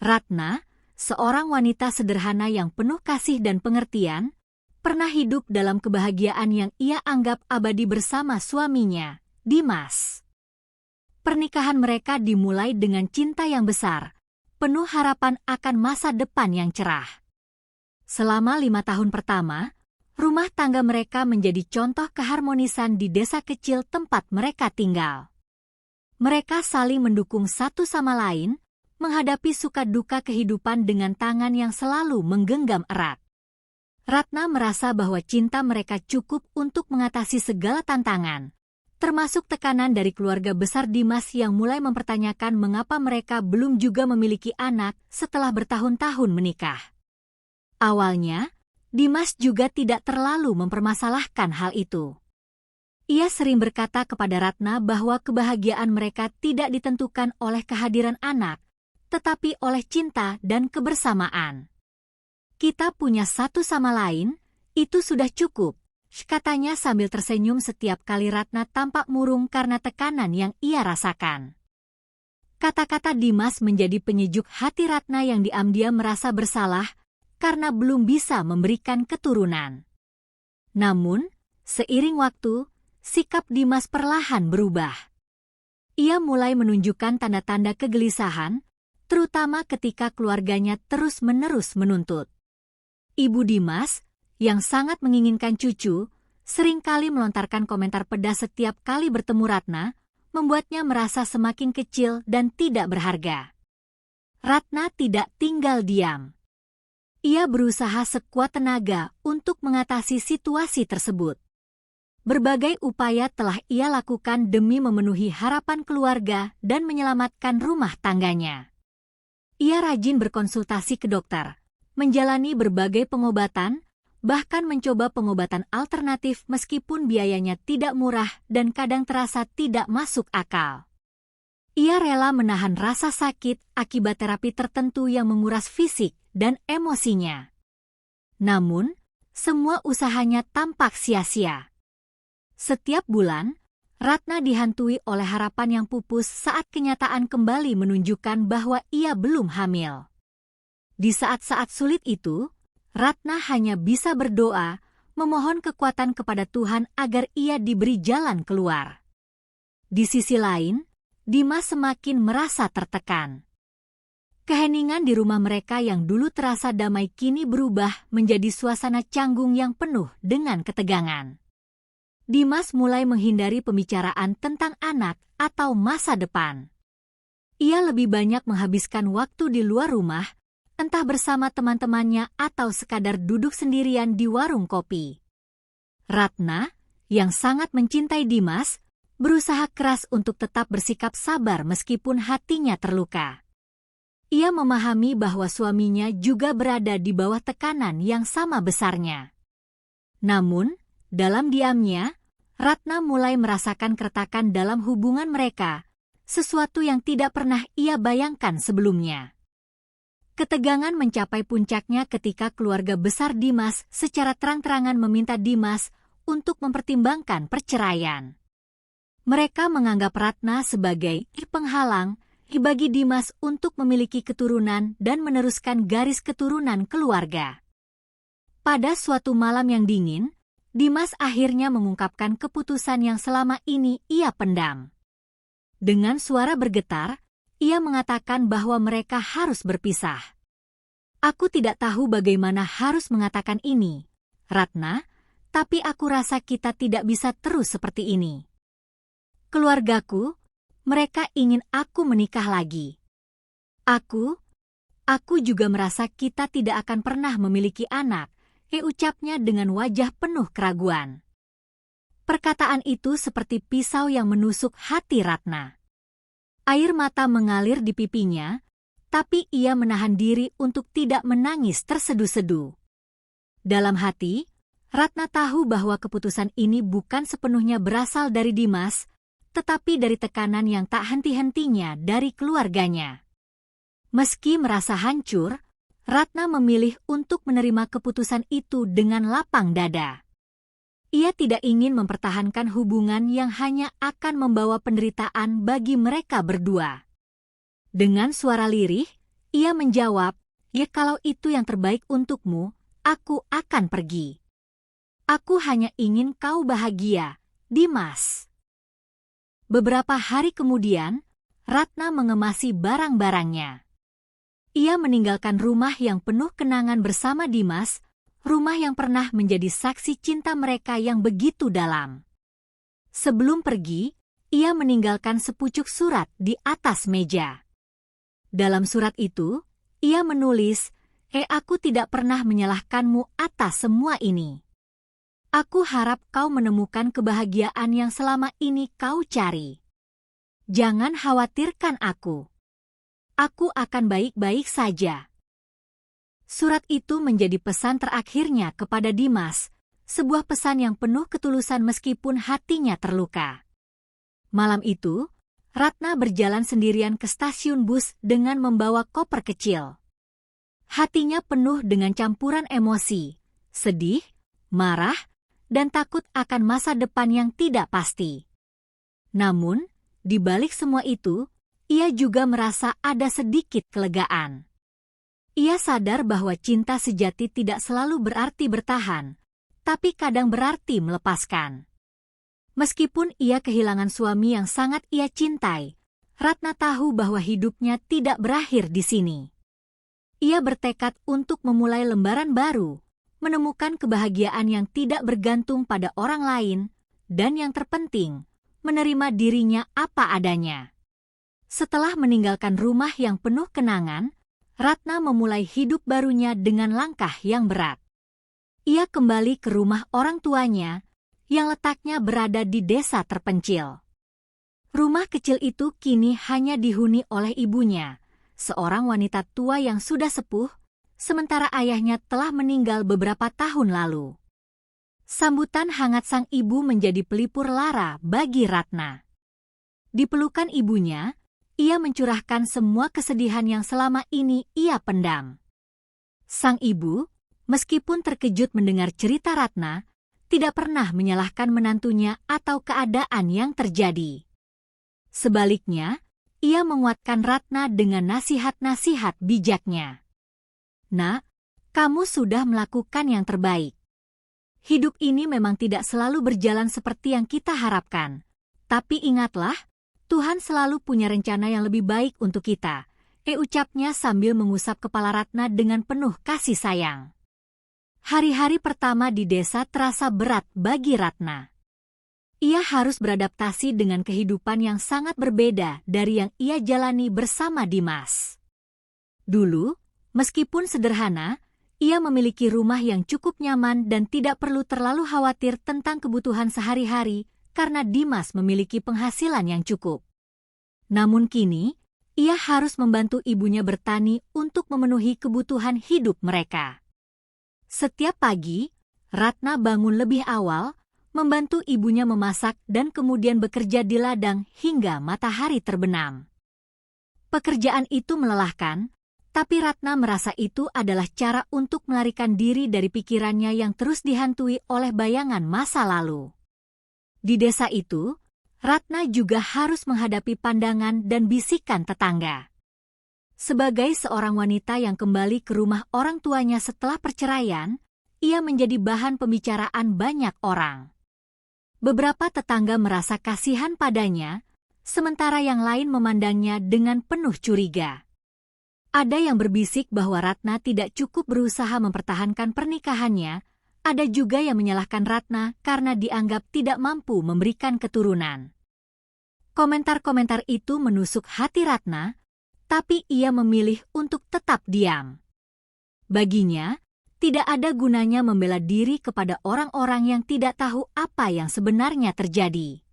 Ratna, seorang wanita sederhana yang penuh kasih dan pengertian, pernah hidup dalam kebahagiaan yang ia anggap abadi bersama suaminya, Dimas. Pernikahan mereka dimulai dengan cinta yang besar, penuh harapan akan masa depan yang cerah. Selama 5 tahun pertama, rumah tangga mereka menjadi contoh keharmonisan di desa kecil tempat mereka tinggal. Mereka saling mendukung satu sama lain, menghadapi suka duka kehidupan dengan tangan yang selalu menggenggam erat. Ratna merasa bahwa cinta mereka cukup untuk mengatasi segala tantangan, termasuk tekanan dari keluarga besar Dimas yang mulai mempertanyakan mengapa mereka belum juga memiliki anak setelah bertahun-tahun menikah. Awalnya, Dimas juga tidak terlalu mempermasalahkan hal itu. Ia sering berkata kepada Ratna bahwa kebahagiaan mereka tidak ditentukan oleh kehadiran anak, tetapi oleh cinta dan kebersamaan. Kita punya satu sama lain, itu sudah cukup, katanya sambil tersenyum setiap kali Ratna tampak murung karena tekanan yang ia rasakan. Kata-kata Dimas menjadi penyejuk hati Ratna yang diam-diam merasa bersalah karena belum bisa memberikan keturunan. Namun, seiring waktu, sikap Dimas perlahan berubah. Ia mulai menunjukkan tanda-tanda kegelisahan, terutama ketika keluarganya terus-menerus menuntut. Ibu Dimas, yang sangat menginginkan cucu, seringkali melontarkan komentar pedas setiap kali bertemu Ratna, membuatnya merasa semakin kecil dan tidak berharga. Ratna tidak tinggal diam. Ia berusaha sekuat tenaga untuk mengatasi situasi tersebut. Berbagai upaya telah ia lakukan demi memenuhi harapan keluarga dan menyelamatkan rumah tangganya. Ia rajin berkonsultasi ke dokter, menjalani berbagai pengobatan, bahkan mencoba pengobatan alternatif meskipun biayanya tidak murah dan kadang terasa tidak masuk akal. Ia rela menahan rasa sakit akibat terapi tertentu yang menguras fisik dan emosinya. Namun, semua usahanya tampak sia-sia. Setiap bulan, Ratna dihantui oleh harapan yang pupus saat kenyataan kembali menunjukkan bahwa ia belum hamil. Di saat-saat sulit itu, Ratna hanya bisa berdoa, memohon kekuatan kepada Tuhan agar ia diberi jalan keluar. Di sisi lain, Dimas semakin merasa tertekan. Keheningan di rumah mereka yang dulu terasa damai kini berubah menjadi suasana canggung yang penuh dengan ketegangan. Dimas mulai menghindari pembicaraan tentang anak atau masa depan. Ia lebih banyak menghabiskan waktu di luar rumah, entah bersama teman-temannya atau sekadar duduk sendirian di warung kopi. Ratna, yang sangat mencintai Dimas, berusaha keras untuk tetap bersikap sabar meskipun hatinya terluka. Ia memahami bahwa suaminya juga berada di bawah tekanan yang sama besarnya. Namun, dalam diamnya, Ratna mulai merasakan keretakan dalam hubungan mereka, sesuatu yang tidak pernah ia bayangkan sebelumnya. Ketegangan mencapai puncaknya ketika keluarga besar Dimas secara terang-terangan meminta Dimas untuk mempertimbangkan perceraian. Mereka menganggap Ratna sebagai penghalang bagi Dimas untuk memiliki keturunan dan meneruskan garis keturunan keluarga. Pada suatu malam yang dingin, Dimas akhirnya mengungkapkan keputusan yang selama ini ia pendam. Dengan suara bergetar, ia mengatakan bahwa mereka harus berpisah. Aku tidak tahu bagaimana harus mengatakan ini, Ratna, tapi aku rasa kita tidak bisa terus seperti ini. Keluargaku, mereka ingin aku menikah lagi. Aku juga merasa kita tidak akan pernah memiliki anak, ucapnya dengan wajah penuh keraguan. Perkataan itu seperti pisau yang menusuk hati Ratna. Air mata mengalir di pipinya, tapi ia menahan diri untuk tidak menangis terseduh-seduh. Dalam hati, Ratna tahu bahwa keputusan ini bukan sepenuhnya berasal dari Dimas, tetapi dari tekanan yang tak henti-hentinya dari keluarganya. Meski merasa hancur, Ratna memilih untuk menerima keputusan itu dengan lapang dada. Ia tidak ingin mempertahankan hubungan yang hanya akan membawa penderitaan bagi mereka berdua. Dengan suara lirih, Ia menjawab, "Ya kalau itu yang terbaik untukmu, aku akan pergi. Aku hanya ingin kau bahagia, Dimas." Beberapa hari kemudian, Ratna mengemasi barang-barangnya. Ia meninggalkan rumah yang penuh kenangan bersama Dimas, rumah yang pernah menjadi saksi cinta mereka yang begitu dalam. Sebelum pergi, ia meninggalkan sepucuk surat di atas meja. Dalam surat itu, ia menulis, aku tidak pernah menyalahkanmu atas semua ini. Aku harap kau menemukan kebahagiaan yang selama ini kau cari. Jangan khawatirkan aku. Aku akan baik-baik saja." Surat itu menjadi pesan terakhirnya kepada Dimas, sebuah pesan yang penuh ketulusan meskipun hatinya terluka. Malam itu, Ratna berjalan sendirian ke stasiun bus dengan membawa koper kecil. Hatinya penuh dengan campuran emosi, sedih, marah, dan takut akan masa depan yang tidak pasti. Namun, di balik semua itu, ia juga merasa ada sedikit kelegaan. Ia sadar bahwa cinta sejati tidak selalu berarti bertahan, tapi kadang berarti melepaskan. Meskipun ia kehilangan suami yang sangat ia cintai, Ratna tahu bahwa hidupnya tidak berakhir di sini. Ia bertekad untuk memulai lembaran baru, menemukan kebahagiaan yang tidak bergantung pada orang lain, dan yang terpenting, menerima dirinya apa adanya. Setelah meninggalkan rumah yang penuh kenangan, Ratna memulai hidup barunya dengan langkah yang berat. Ia kembali ke rumah orang tuanya, yang letaknya berada di desa terpencil. Rumah kecil itu kini hanya dihuni oleh ibunya, seorang wanita tua yang sudah sepuh, sementara ayahnya telah meninggal beberapa tahun lalu. Sambutan hangat sang ibu menjadi pelipur lara bagi Ratna. Di pelukan ibunya, ia mencurahkan semua kesedihan yang selama ini ia pendam. Sang ibu, meskipun terkejut mendengar cerita Ratna, tidak pernah menyalahkan menantunya atau keadaan yang terjadi. Sebaliknya, ia menguatkan Ratna dengan nasihat-nasihat bijaknya. "Nak, kamu sudah melakukan yang terbaik. Hidup ini memang tidak selalu berjalan seperti yang kita harapkan. Tapi ingatlah, Tuhan selalu punya rencana yang lebih baik untuk kita," ucapnya sambil mengusap kepala Ratna dengan penuh kasih sayang. Hari-hari pertama di desa terasa berat bagi Ratna. Ia harus beradaptasi dengan kehidupan yang sangat berbeda dari yang ia jalani bersama Dimas. Dulu, meskipun sederhana, ia memiliki rumah yang cukup nyaman dan tidak perlu terlalu khawatir tentang kebutuhan sehari-hari karena Dimas memiliki penghasilan yang cukup. Namun kini, ia harus membantu ibunya bertani untuk memenuhi kebutuhan hidup mereka. Setiap pagi, Ratna bangun lebih awal, membantu ibunya memasak dan kemudian bekerja di ladang hingga matahari terbenam. Pekerjaan itu melelahkan, tapi Ratna merasa itu adalah cara untuk melarikan diri dari pikirannya yang terus dihantui oleh bayangan masa lalu. Di desa itu, Ratna juga harus menghadapi pandangan dan bisikan tetangga. Sebagai seorang wanita yang kembali ke rumah orang tuanya setelah perceraian, ia menjadi bahan pembicaraan banyak orang. Beberapa tetangga merasa kasihan padanya, sementara yang lain memandangnya dengan penuh curiga. Ada yang berbisik bahwa Ratna tidak cukup berusaha mempertahankan pernikahannya, ada juga yang menyalahkan Ratna karena dianggap tidak mampu memberikan keturunan. Komentar-komentar itu menusuk hati Ratna, tapi ia memilih untuk tetap diam. Baginya, tidak ada gunanya membela diri kepada orang-orang yang tidak tahu apa yang sebenarnya terjadi.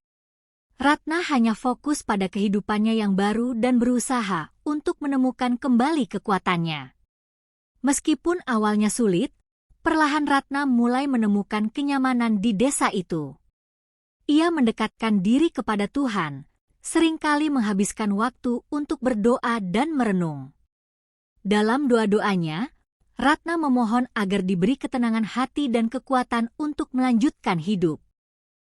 Ratna hanya fokus pada kehidupannya yang baru dan berusaha untuk menemukan kembali kekuatannya. Meskipun awalnya sulit, perlahan Ratna mulai menemukan kenyamanan di desa itu. Ia mendekatkan diri kepada Tuhan, seringkali menghabiskan waktu untuk berdoa dan merenung. Dalam doa-doanya, Ratna memohon agar diberi ketenangan hati dan kekuatan untuk melanjutkan hidup.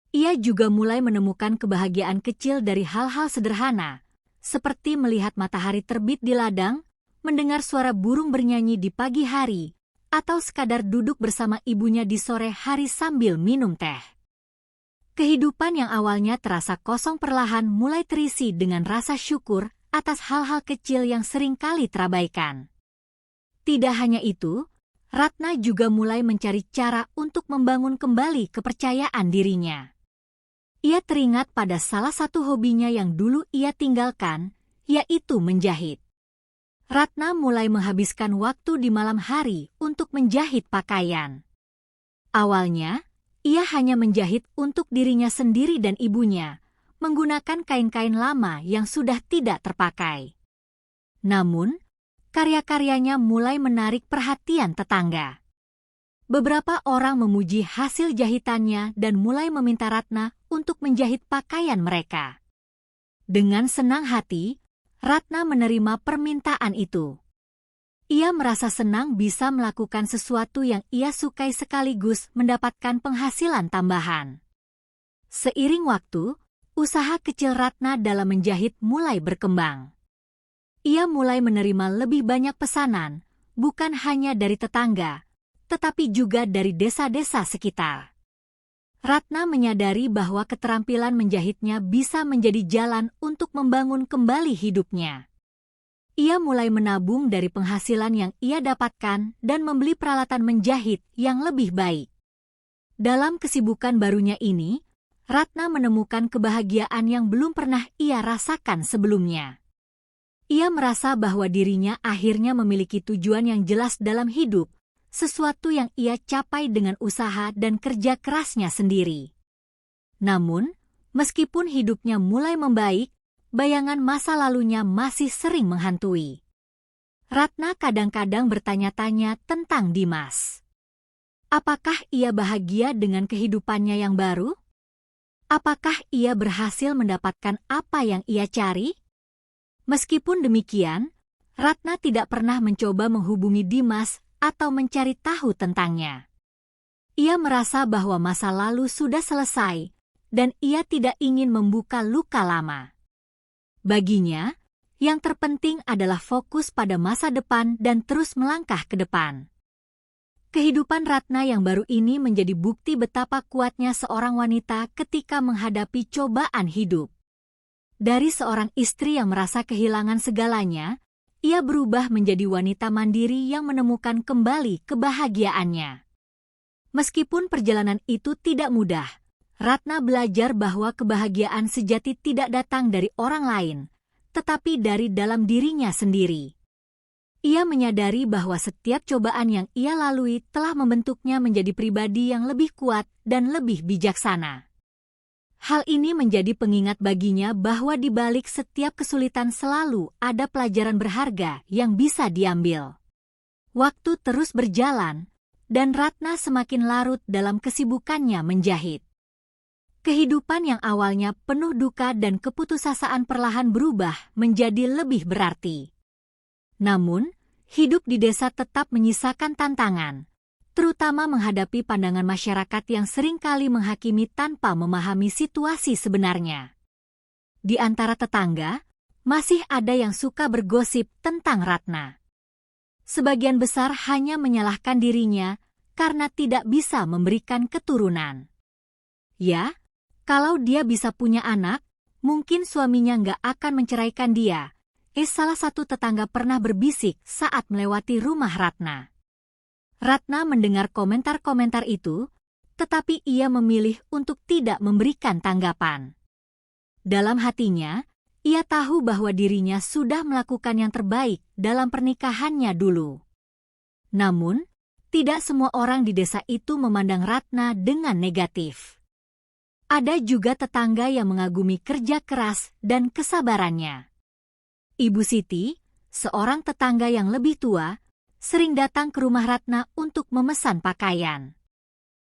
Ia juga mulai menemukan kebahagiaan kecil dari hal-hal sederhana, seperti melihat matahari terbit di ladang, mendengar suara burung bernyanyi di pagi hari, atau sekadar duduk bersama ibunya di sore hari sambil minum teh. Kehidupan yang awalnya terasa kosong perlahan mulai terisi dengan rasa syukur atas hal-hal kecil yang seringkali terabaikan. Tidak hanya itu, Ratna juga mulai mencari cara untuk membangun kembali kepercayaan dirinya. Ia teringat pada salah satu hobinya yang dulu ia tinggalkan, yaitu menjahit. Ratna mulai menghabiskan waktu di malam hari untuk menjahit pakaian. Awalnya, ia hanya menjahit untuk dirinya sendiri dan ibunya, menggunakan kain-kain lama yang sudah tidak terpakai. Namun, karya-karyanya mulai menarik perhatian tetangga. Beberapa orang memuji hasil jahitannya dan mulai meminta Ratna untuk menjahit pakaian mereka. Dengan senang hati, Ratna menerima permintaan itu. Ia merasa senang bisa melakukan sesuatu yang ia sukai sekaligus mendapatkan penghasilan tambahan. Seiring waktu, usaha kecil Ratna dalam menjahit mulai berkembang. Ia mulai menerima lebih banyak pesanan, bukan hanya dari tetangga, tetapi juga dari desa-desa sekitar. Ratna menyadari bahwa keterampilan menjahitnya bisa menjadi jalan untuk membangun kembali hidupnya. Ia mulai menabung dari penghasilan yang ia dapatkan dan membeli peralatan menjahit yang lebih baik. Dalam kesibukan barunya ini, Ratna menemukan kebahagiaan yang belum pernah ia rasakan sebelumnya. Ia merasa bahwa dirinya akhirnya memiliki tujuan yang jelas dalam hidup, sesuatu yang ia capai dengan usaha dan kerja kerasnya sendiri. Namun, meskipun hidupnya mulai membaik, bayangan masa lalunya masih sering menghantui. Ratna kadang-kadang bertanya-tanya tentang Dimas. Apakah ia bahagia dengan kehidupannya yang baru? Apakah ia berhasil mendapatkan apa yang ia cari? Meskipun demikian, Ratna tidak pernah mencoba menghubungi Dimas atau mencari tahu tentangnya. Ia merasa bahwa masa lalu sudah selesai, dan ia tidak ingin membuka luka lama. Baginya, yang terpenting adalah fokus pada masa depan dan terus melangkah ke depan. Kehidupan Ratna yang baru ini menjadi bukti betapa kuatnya seorang wanita ketika menghadapi cobaan hidup. Dari seorang istri yang merasa kehilangan segalanya, ia berubah menjadi wanita mandiri yang menemukan kembali kebahagiaannya. Meskipun perjalanan itu tidak mudah, Ratna belajar bahwa kebahagiaan sejati tidak datang dari orang lain, tetapi dari dalam dirinya sendiri. Ia menyadari bahwa setiap cobaan yang ia lalui telah membentuknya menjadi pribadi yang lebih kuat dan lebih bijaksana. Hal ini menjadi pengingat baginya bahwa di balik setiap kesulitan selalu ada pelajaran berharga yang bisa diambil. Waktu terus berjalan, dan Ratna semakin larut dalam kesibukannya menjahit. Kehidupan yang awalnya penuh duka dan keputusasaan perlahan berubah menjadi lebih berarti. Namun, hidup di desa tetap menyisakan tantangan, terutama menghadapi pandangan masyarakat yang seringkali menghakimi tanpa memahami situasi sebenarnya. Di antara tetangga, masih ada yang suka bergosip tentang Ratna. Sebagian besar hanya menyalahkan dirinya karena tidak bisa memberikan keturunan. Ya, kalau dia bisa punya anak, mungkin suaminya nggak akan menceraikan dia. Salah satu tetangga pernah berbisik saat melewati rumah Ratna. Ratna mendengar komentar-komentar itu, tetapi ia memilih untuk tidak memberikan tanggapan. Dalam hatinya, ia tahu bahwa dirinya sudah melakukan yang terbaik dalam pernikahannya dulu. Namun, tidak semua orang di desa itu memandang Ratna dengan negatif. Ada juga tetangga yang mengagumi kerja keras dan kesabarannya. Ibu Siti, seorang tetangga yang lebih tua, sering datang ke rumah Ratna untuk memesan pakaian.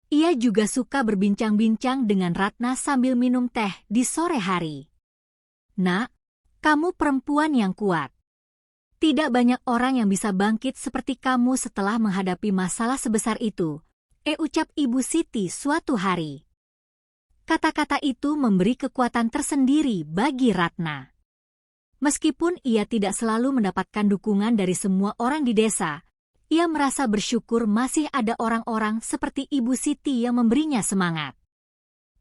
Ia juga suka berbincang-bincang dengan Ratna sambil minum teh di sore hari. "Nak, kamu perempuan yang kuat. Tidak banyak orang yang bisa bangkit seperti kamu setelah menghadapi masalah sebesar itu," ucap Ibu Siti suatu hari. Kata-kata itu memberi kekuatan tersendiri bagi Ratna. Meskipun ia tidak selalu mendapatkan dukungan dari semua orang di desa, ia merasa bersyukur masih ada orang-orang seperti Ibu Siti yang memberinya semangat.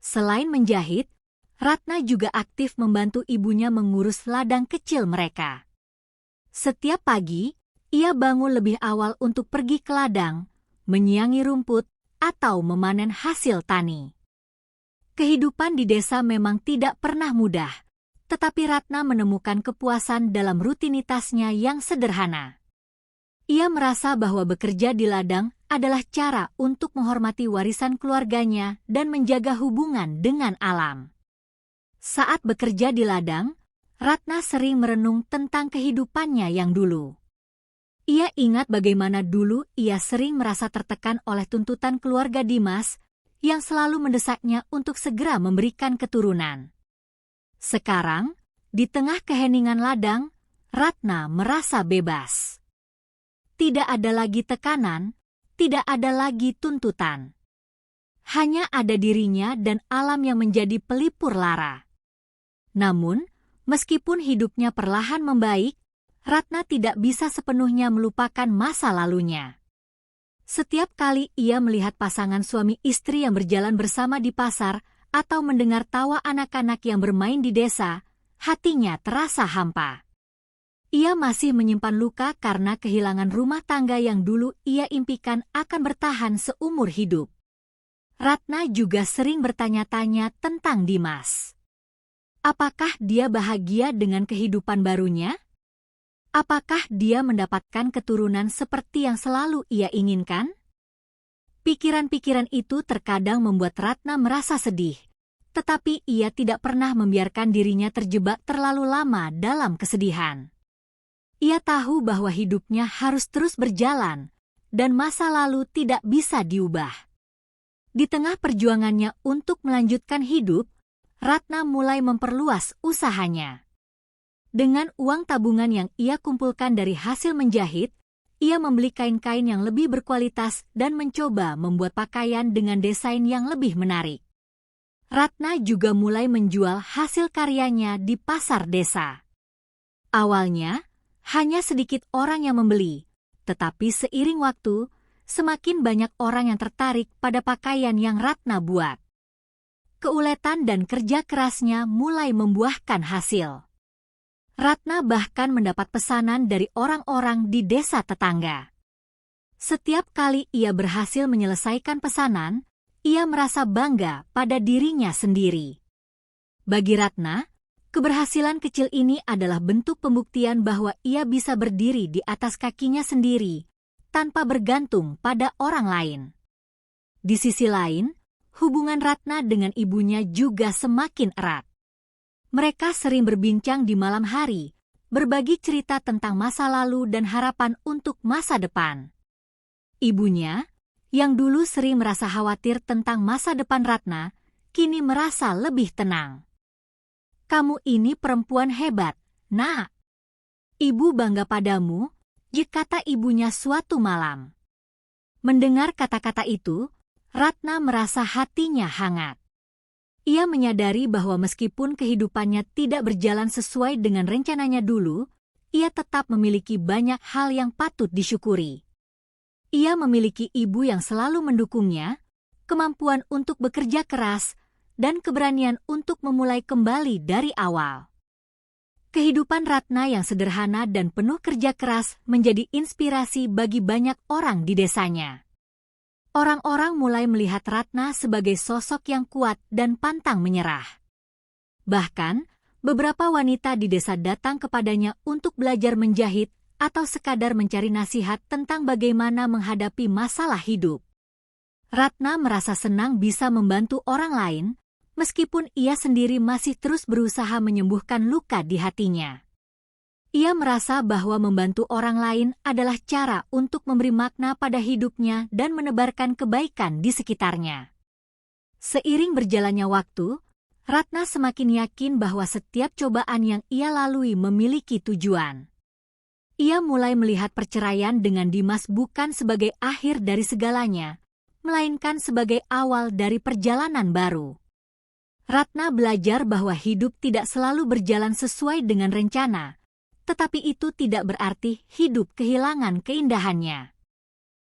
Selain menjahit, Ratna juga aktif membantu ibunya mengurus ladang kecil mereka. Setiap pagi, ia bangun lebih awal untuk pergi ke ladang, menyiangi rumput, atau memanen hasil tani. Kehidupan di desa memang tidak pernah mudah, tetapi Ratna menemukan kepuasan dalam rutinitasnya yang sederhana. Ia merasa bahwa bekerja di ladang adalah cara untuk menghormati warisan keluarganya dan menjaga hubungan dengan alam. Saat bekerja di ladang, Ratna sering merenung tentang kehidupannya yang dulu. Ia ingat bagaimana dulu ia sering merasa tertekan oleh tuntutan keluarga Dimas yang selalu mendesaknya untuk segera memberikan keturunan. Sekarang, di tengah keheningan ladang, Ratna merasa bebas. Tidak ada lagi tekanan, tidak ada lagi tuntutan. Hanya ada dirinya dan alam yang menjadi pelipur lara. Namun, meskipun hidupnya perlahan membaik, Ratna tidak bisa sepenuhnya melupakan masa lalunya. Setiap kali ia melihat pasangan suami istri yang berjalan bersama di pasar atau mendengar tawa anak-anak yang bermain di desa, hatinya terasa hampa. Ia masih menyimpan luka karena kehilangan rumah tangga yang dulu ia impikan akan bertahan seumur hidup. Ratna juga sering bertanya-tanya tentang Dimas. Apakah dia bahagia dengan kehidupan barunya? Apakah dia mendapatkan keturunan seperti yang selalu ia inginkan? Pikiran-pikiran itu terkadang membuat Ratna merasa sedih, tetapi ia tidak pernah membiarkan dirinya terjebak terlalu lama dalam kesedihan. Ia tahu bahwa hidupnya harus terus berjalan, dan masa lalu tidak bisa diubah. Di tengah perjuangannya untuk melanjutkan hidup, Ratna mulai memperluas usahanya. Dengan uang tabungan yang ia kumpulkan dari hasil menjahit, ia membeli kain-kain yang lebih berkualitas dan mencoba membuat pakaian dengan desain yang lebih menarik. Ratna juga mulai menjual hasil karyanya di pasar desa. Awalnya, hanya sedikit orang yang membeli, tetapi seiring waktu, semakin banyak orang yang tertarik pada pakaian yang Ratna buat. Keuletan dan kerja kerasnya mulai membuahkan hasil. Ratna bahkan mendapat pesanan dari orang-orang di desa tetangga. Setiap kali ia berhasil menyelesaikan pesanan, ia merasa bangga pada dirinya sendiri. Bagi Ratna, keberhasilan kecil ini adalah bentuk pembuktian bahwa ia bisa berdiri di atas kakinya sendiri, tanpa bergantung pada orang lain. Di sisi lain, hubungan Ratna dengan ibunya juga semakin erat. Mereka sering berbincang di malam hari, berbagi cerita tentang masa lalu dan harapan untuk masa depan. Ibunya, yang dulu sering merasa khawatir tentang masa depan Ratna, kini merasa lebih tenang. "Kamu ini perempuan hebat, Nak. Ibu bangga padamu," kata ibunya suatu malam. Mendengar kata-kata itu, Ratna merasa hatinya hangat. Ia menyadari bahwa meskipun kehidupannya tidak berjalan sesuai dengan rencananya dulu, ia tetap memiliki banyak hal yang patut disyukuri. Ia memiliki ibu yang selalu mendukungnya, kemampuan untuk bekerja keras, dan keberanian untuk memulai kembali dari awal. Kehidupan Ratna yang sederhana dan penuh kerja keras menjadi inspirasi bagi banyak orang di desanya. Orang-orang mulai melihat Ratna sebagai sosok yang kuat dan pantang menyerah. Bahkan, beberapa wanita di desa datang kepadanya untuk belajar menjahit atau sekadar mencari nasihat tentang bagaimana menghadapi masalah hidup. Ratna merasa senang bisa membantu orang lain, meskipun ia sendiri masih terus berusaha menyembuhkan luka di hatinya. Ia merasa bahwa membantu orang lain adalah cara untuk memberi makna pada hidupnya dan menebarkan kebaikan di sekitarnya. Seiring berjalannya waktu, Ratna semakin yakin bahwa setiap cobaan yang ia lalui memiliki tujuan. Ia mulai melihat perceraian dengan Dimas bukan sebagai akhir dari segalanya, melainkan sebagai awal dari perjalanan baru. Ratna belajar bahwa hidup tidak selalu berjalan sesuai dengan rencana, tetapi itu tidak berarti hidup kehilangan keindahannya.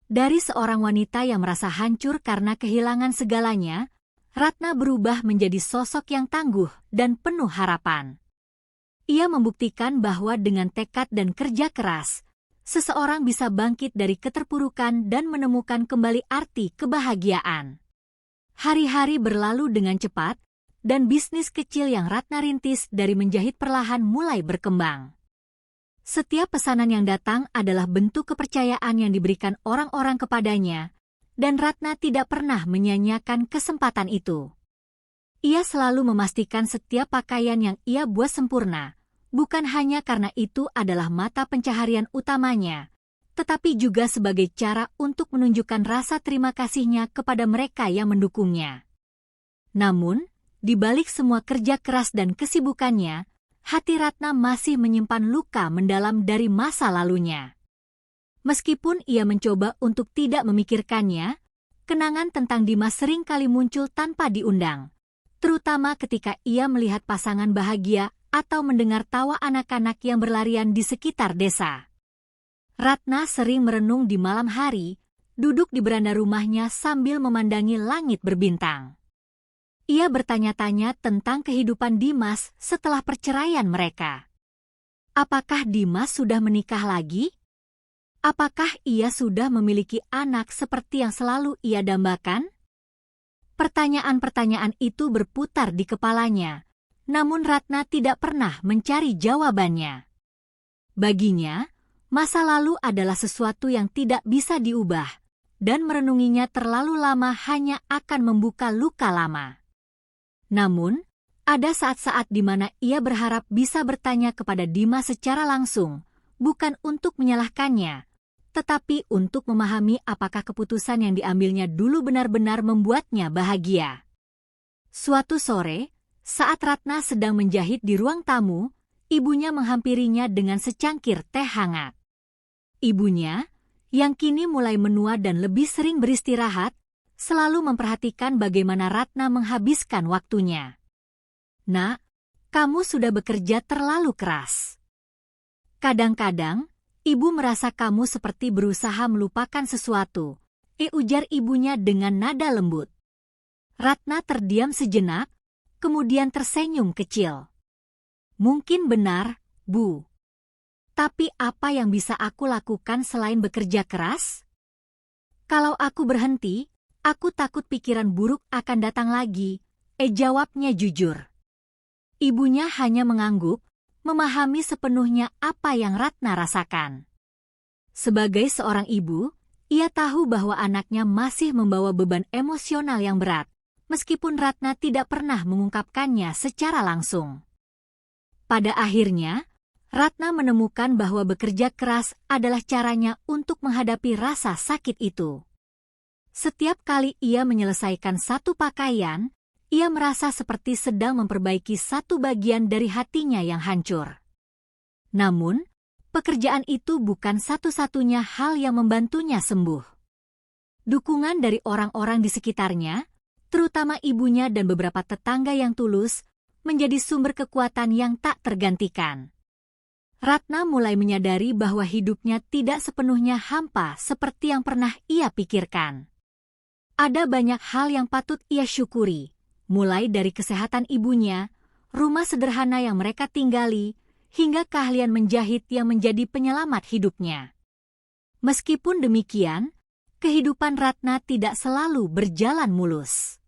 Dari seorang wanita yang merasa hancur karena kehilangan segalanya, Ratna berubah menjadi sosok yang tangguh dan penuh harapan. Ia membuktikan bahwa dengan tekad dan kerja keras, seseorang bisa bangkit dari keterpurukan dan menemukan kembali arti kebahagiaan. Hari-hari berlalu dengan cepat, dan bisnis kecil yang Ratna rintis dari menjahit perlahan mulai berkembang. Setiap pesanan yang datang adalah bentuk kepercayaan yang diberikan orang-orang kepadanya, dan Ratna tidak pernah menyia-nyiakan kesempatan itu. Ia selalu memastikan setiap pakaian yang ia buat sempurna, bukan hanya karena itu adalah mata pencaharian utamanya, tetapi juga sebagai cara untuk menunjukkan rasa terima kasihnya kepada mereka yang mendukungnya. Namun, di balik semua kerja keras dan kesibukannya, hati Ratna masih menyimpan luka mendalam dari masa lalunya. Meskipun ia mencoba untuk tidak memikirkannya, kenangan tentang Dimas sering kali muncul tanpa diundang, terutama ketika ia melihat pasangan bahagia atau mendengar tawa anak-anak yang berlarian di sekitar desa. Ratna sering merenung di malam hari, duduk di beranda rumahnya sambil memandangi langit berbintang. Ia bertanya-tanya tentang kehidupan Dimas setelah perceraian mereka. Apakah Dimas sudah menikah lagi? Apakah ia sudah memiliki anak seperti yang selalu ia dambakan? Pertanyaan-pertanyaan itu berputar di kepalanya, namun Ratna tidak pernah mencari jawabannya. Baginya, masa lalu adalah sesuatu yang tidak bisa diubah, dan merenunginya terlalu lama hanya akan membuka luka lama. Namun, ada saat-saat di mana ia berharap bisa bertanya kepada Dimas secara langsung, bukan untuk menyalahkannya, tetapi untuk memahami apakah keputusan yang diambilnya dulu benar-benar membuatnya bahagia. Suatu sore, saat Ratna sedang menjahit di ruang tamu, ibunya menghampirinya dengan secangkir teh hangat. Ibunya, yang kini mulai menua dan lebih sering beristirahat, selalu memperhatikan bagaimana Ratna menghabiskan waktunya. "Nak, kamu sudah bekerja terlalu keras. Kadang-kadang, ibu merasa kamu seperti berusaha melupakan sesuatu," ujar ibunya dengan nada lembut. Ratna terdiam sejenak, kemudian tersenyum kecil. "Mungkin benar, Bu. Tapi apa yang bisa aku lakukan selain bekerja keras? Kalau aku berhenti, aku takut pikiran buruk akan datang lagi," jawabnya jujur. Ibunya hanya mengangguk, memahami sepenuhnya apa yang Ratna rasakan. Sebagai seorang ibu, ia tahu bahwa anaknya masih membawa beban emosional yang berat, meskipun Ratna tidak pernah mengungkapkannya secara langsung. Pada akhirnya, Ratna menemukan bahwa bekerja keras adalah caranya untuk menghadapi rasa sakit itu. Setiap kali ia menyelesaikan satu pakaian, ia merasa seperti sedang memperbaiki satu bagian dari hatinya yang hancur. Namun, pekerjaan itu bukan satu-satunya hal yang membantunya sembuh. Dukungan dari orang-orang di sekitarnya, terutama ibunya dan beberapa tetangga yang tulus, menjadi sumber kekuatan yang tak tergantikan. Ratna mulai menyadari bahwa hidupnya tidak sepenuhnya hampa seperti yang pernah ia pikirkan. Ada banyak hal yang patut ia syukuri, mulai dari kesehatan ibunya, rumah sederhana yang mereka tinggali, hingga keahlian menjahit yang menjadi penyelamat hidupnya. Meskipun demikian, kehidupan Ratna tidak selalu berjalan mulus.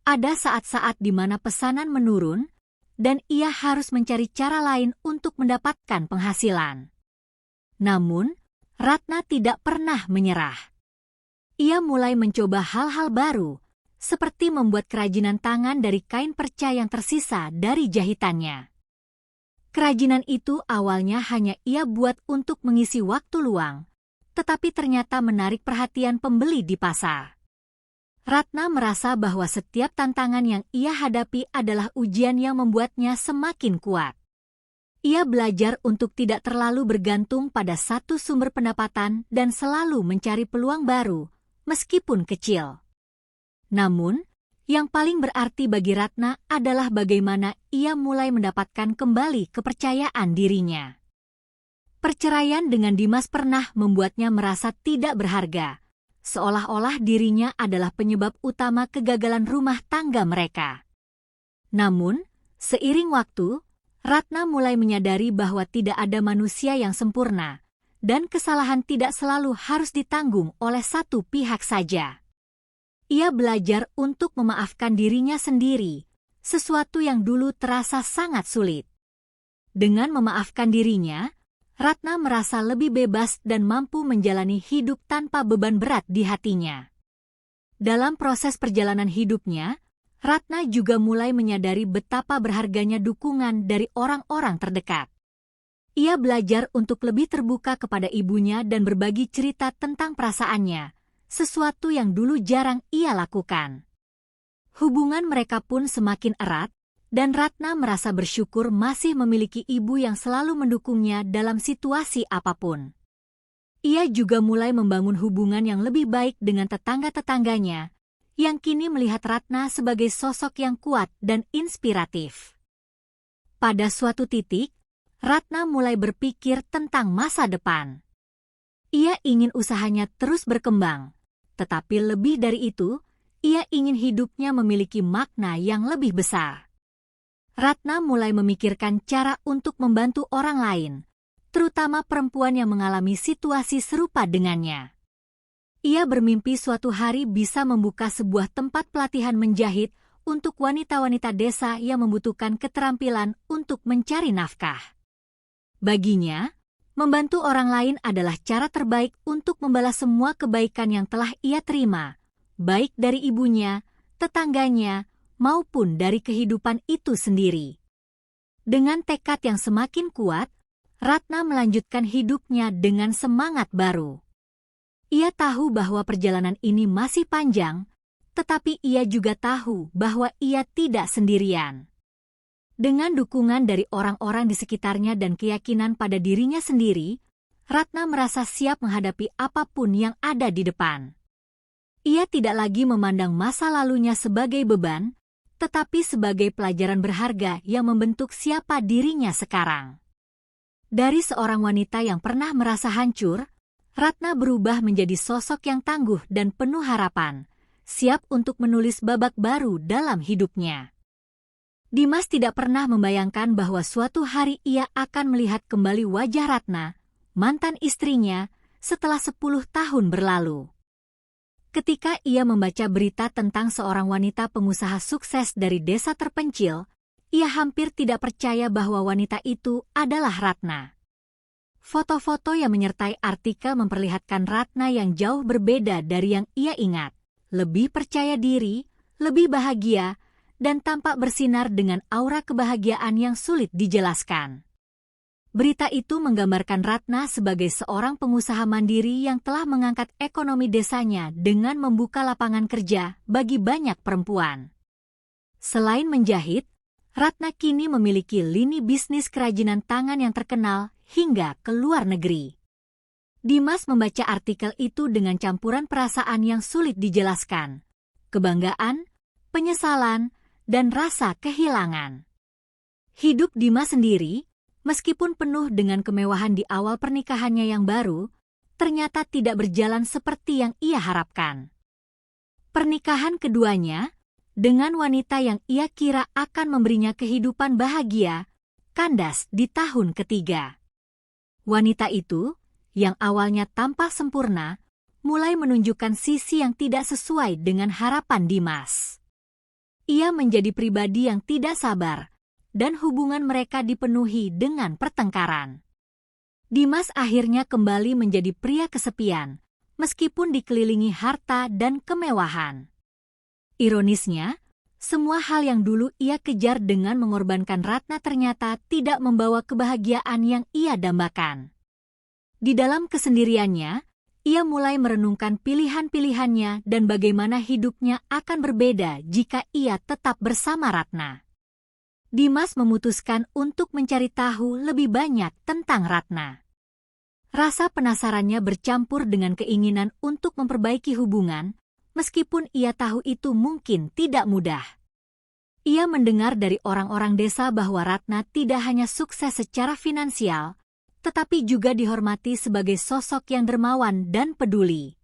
Ada saat-saat di mana pesanan menurun, dan ia harus mencari cara lain untuk mendapatkan penghasilan. Namun, Ratna tidak pernah menyerah. Ia mulai mencoba hal-hal baru, seperti membuat kerajinan tangan dari kain perca yang tersisa dari jahitannya. Kerajinan itu awalnya hanya ia buat untuk mengisi waktu luang, tetapi ternyata menarik perhatian pembeli di pasar. Ratna merasa bahwa setiap tantangan yang ia hadapi adalah ujian yang membuatnya semakin kuat. Ia belajar untuk tidak terlalu bergantung pada satu sumber pendapatan dan selalu mencari peluang baru, meskipun kecil. Namun, Yang paling berarti bagi Ratna adalah bagaimana ia mulai mendapatkan kembali kepercayaan dirinya. Perceraian dengan Dimas pernah membuatnya merasa tidak berharga, seolah-olah dirinya adalah penyebab utama kegagalan rumah tangga mereka. Namun, seiring waktu, Ratna mulai menyadari bahwa tidak ada manusia yang sempurna, dan kesalahan tidak selalu harus ditanggung oleh satu pihak saja. Ia belajar untuk memaafkan dirinya sendiri, sesuatu yang dulu terasa sangat sulit. Dengan memaafkan dirinya, Ratna merasa lebih bebas dan mampu menjalani hidup tanpa beban berat di hatinya. Dalam proses perjalanan hidupnya, Ratna juga mulai menyadari betapa berharganya dukungan dari orang-orang terdekat. Ia belajar untuk lebih terbuka kepada ibunya dan berbagi cerita tentang perasaannya, sesuatu yang dulu jarang ia lakukan. Hubungan mereka pun semakin erat, dan Ratna merasa bersyukur masih memiliki ibu yang selalu mendukungnya dalam situasi apapun. Ia juga mulai membangun hubungan yang lebih baik dengan tetangga-tetangganya, yang kini melihat Ratna sebagai sosok yang kuat dan inspiratif. Pada suatu titik, Ratna mulai berpikir tentang masa depan. Ia ingin usahanya terus berkembang, tetapi lebih dari itu, ia ingin hidupnya memiliki makna yang lebih besar. Ratna mulai memikirkan cara untuk membantu orang lain, terutama perempuan yang mengalami situasi serupa dengannya. Ia bermimpi suatu hari bisa membuka sebuah tempat pelatihan menjahit untuk wanita-wanita desa yang membutuhkan keterampilan untuk mencari nafkah. Baginya, membantu orang lain adalah cara terbaik untuk membalas semua kebaikan yang telah ia terima, baik dari ibunya, tetangganya, maupun dari kehidupan itu sendiri. Dengan tekad yang semakin kuat, Ratna melanjutkan hidupnya dengan semangat baru. Ia tahu bahwa perjalanan ini masih panjang, tetapi ia juga tahu bahwa ia tidak sendirian. Dengan dukungan dari orang-orang di sekitarnya dan keyakinan pada dirinya sendiri, Ratna merasa siap menghadapi apapun yang ada di depan. Ia tidak lagi memandang masa lalunya sebagai beban, tetapi sebagai pelajaran berharga yang membentuk siapa dirinya sekarang. Dari seorang wanita yang pernah merasa hancur, Ratna berubah menjadi sosok yang tangguh dan penuh harapan, siap untuk menulis babak baru dalam hidupnya. Dimas tidak pernah membayangkan bahwa suatu hari ia akan melihat kembali wajah Ratna, mantan istrinya, setelah 10 tahun berlalu. Ketika ia membaca berita tentang seorang wanita pengusaha sukses dari desa terpencil, ia hampir tidak percaya bahwa wanita itu adalah Ratna. Foto-foto yang menyertai artikel memperlihatkan Ratna yang jauh berbeda dari yang ia ingat, lebih percaya diri, lebih bahagia, dan tampak bersinar dengan aura kebahagiaan yang sulit dijelaskan. Berita itu menggambarkan Ratna sebagai seorang pengusaha mandiri yang telah mengangkat ekonomi desanya dengan membuka lapangan kerja bagi banyak perempuan. Selain menjahit, Ratna kini memiliki lini bisnis kerajinan tangan yang terkenal hingga ke luar negeri. Dimas membaca artikel itu dengan campuran perasaan yang sulit dijelaskan, kebanggaan, penyesalan, dan rasa kehilangan. Hidup Dimas sendiri, meskipun penuh dengan kemewahan di awal pernikahannya yang baru, ternyata tidak berjalan seperti yang ia harapkan. Pernikahan keduanya, dengan wanita yang ia kira akan memberinya kehidupan bahagia, kandas di tahun ketiga. Wanita itu, yang awalnya tampak sempurna, mulai menunjukkan sisi yang tidak sesuai dengan harapan Dimas. Ia menjadi pribadi yang tidak sabar, dan hubungan mereka dipenuhi dengan pertengkaran. Dimas akhirnya kembali menjadi pria kesepian, meskipun dikelilingi harta dan kemewahan. Ironisnya, semua hal yang dulu ia kejar dengan mengorbankan Ratna ternyata tidak membawa kebahagiaan yang ia dambakan. Di dalam kesendiriannya, ia mulai merenungkan pilihan-pilihannya dan bagaimana hidupnya akan berbeda jika ia tetap bersama Ratna. Dimas memutuskan untuk mencari tahu lebih banyak tentang Ratna. Rasa penasarannya bercampur dengan keinginan untuk memperbaiki hubungan, meskipun ia tahu itu mungkin tidak mudah. Ia mendengar dari orang-orang desa bahwa Ratna tidak hanya sukses secara finansial, tetapi juga dihormati sebagai sosok yang dermawan dan peduli.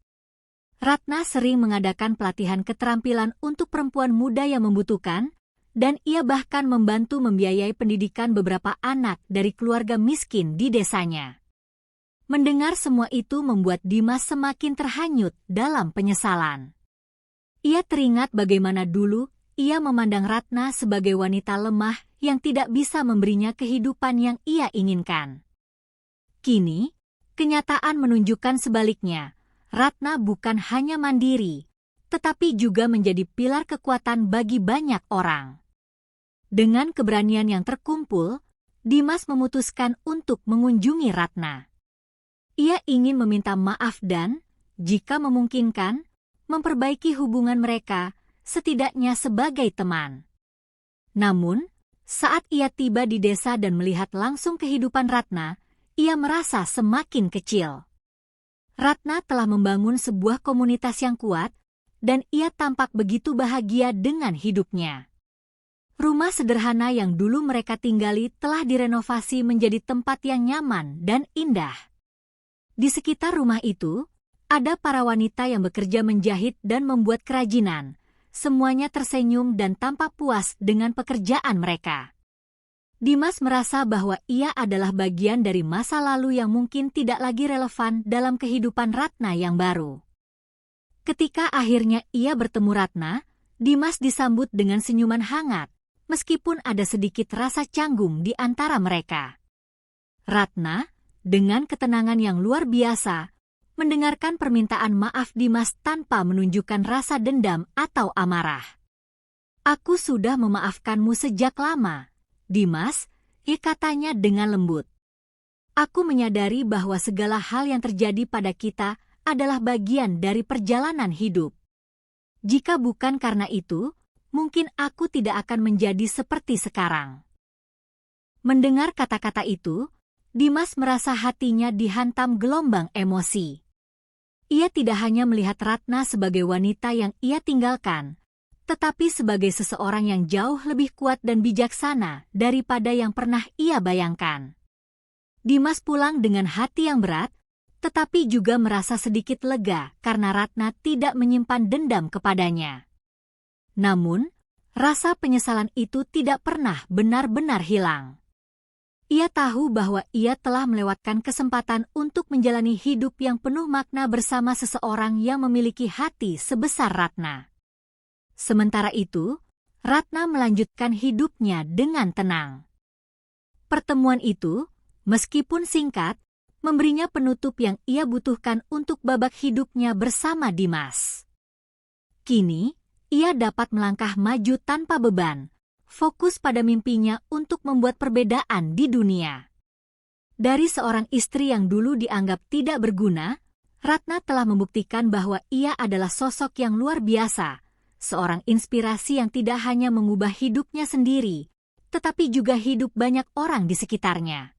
Ratna sering mengadakan pelatihan keterampilan untuk perempuan muda yang membutuhkan, dan ia bahkan membantu membiayai pendidikan beberapa anak dari keluarga miskin di desanya. Mendengar semua itu membuat Dimas semakin terhanyut dalam penyesalan. Ia teringat bagaimana dulu ia memandang Ratna sebagai wanita lemah yang tidak bisa memberinya kehidupan yang ia inginkan. Kini, kenyataan menunjukkan sebaliknya. Ratna bukan hanya mandiri, tetapi juga menjadi pilar kekuatan bagi banyak orang. Dengan keberanian yang terkumpul, Dimas memutuskan untuk mengunjungi Ratna. Ia ingin meminta maaf dan, jika memungkinkan, memperbaiki hubungan mereka, setidaknya sebagai teman. Namun, saat ia tiba di desa dan melihat langsung kehidupan Ratna, ia merasa semakin kecil. Ratna telah membangun sebuah komunitas yang kuat, dan ia tampak begitu bahagia dengan hidupnya. Rumah sederhana yang dulu mereka tinggali telah direnovasi menjadi tempat yang nyaman dan indah. Di sekitar rumah itu, ada para wanita yang bekerja menjahit dan membuat kerajinan. Semuanya tersenyum dan tampak puas dengan pekerjaan mereka. Dimas merasa bahwa ia adalah bagian dari masa lalu yang mungkin tidak lagi relevan dalam kehidupan Ratna yang baru. Ketika akhirnya ia bertemu Ratna, Dimas disambut dengan senyuman hangat, meskipun ada sedikit rasa canggung di antara mereka. Ratna, dengan ketenangan yang luar biasa, mendengarkan permintaan maaf Dimas tanpa menunjukkan rasa dendam atau amarah. "Aku sudah memaafkanmu sejak lama, Dimas," katanya dengan lembut. "Aku menyadari bahwa segala hal yang terjadi pada kita adalah bagian dari perjalanan hidup. Jika bukan karena itu, mungkin aku tidak akan menjadi seperti sekarang." Mendengar kata-kata itu, Dimas merasa hatinya dihantam gelombang emosi. Ia tidak hanya melihat Ratna sebagai wanita yang ia tinggalkan, tetapi sebagai seseorang yang jauh lebih kuat dan bijaksana daripada yang pernah ia bayangkan. Dimas pulang dengan hati yang berat, tetapi juga merasa sedikit lega karena Ratna tidak menyimpan dendam kepadanya. Namun, rasa penyesalan itu tidak pernah benar-benar hilang. Ia tahu bahwa ia telah melewatkan kesempatan untuk menjalani hidup yang penuh makna bersama seseorang yang memiliki hati sebesar Ratna. Sementara itu, Ratna melanjutkan hidupnya dengan tenang. Pertemuan itu, meskipun singkat, memberinya penutup yang ia butuhkan untuk babak hidupnya bersama Dimas. Kini, ia dapat melangkah maju tanpa beban, fokus pada mimpinya untuk membuat perbedaan di dunia. Dari seorang istri yang dulu dianggap tidak berguna, Ratna telah membuktikan bahwa ia adalah sosok yang luar biasa, seorang inspirasi yang tidak hanya mengubah hidupnya sendiri, tetapi juga hidup banyak orang di sekitarnya.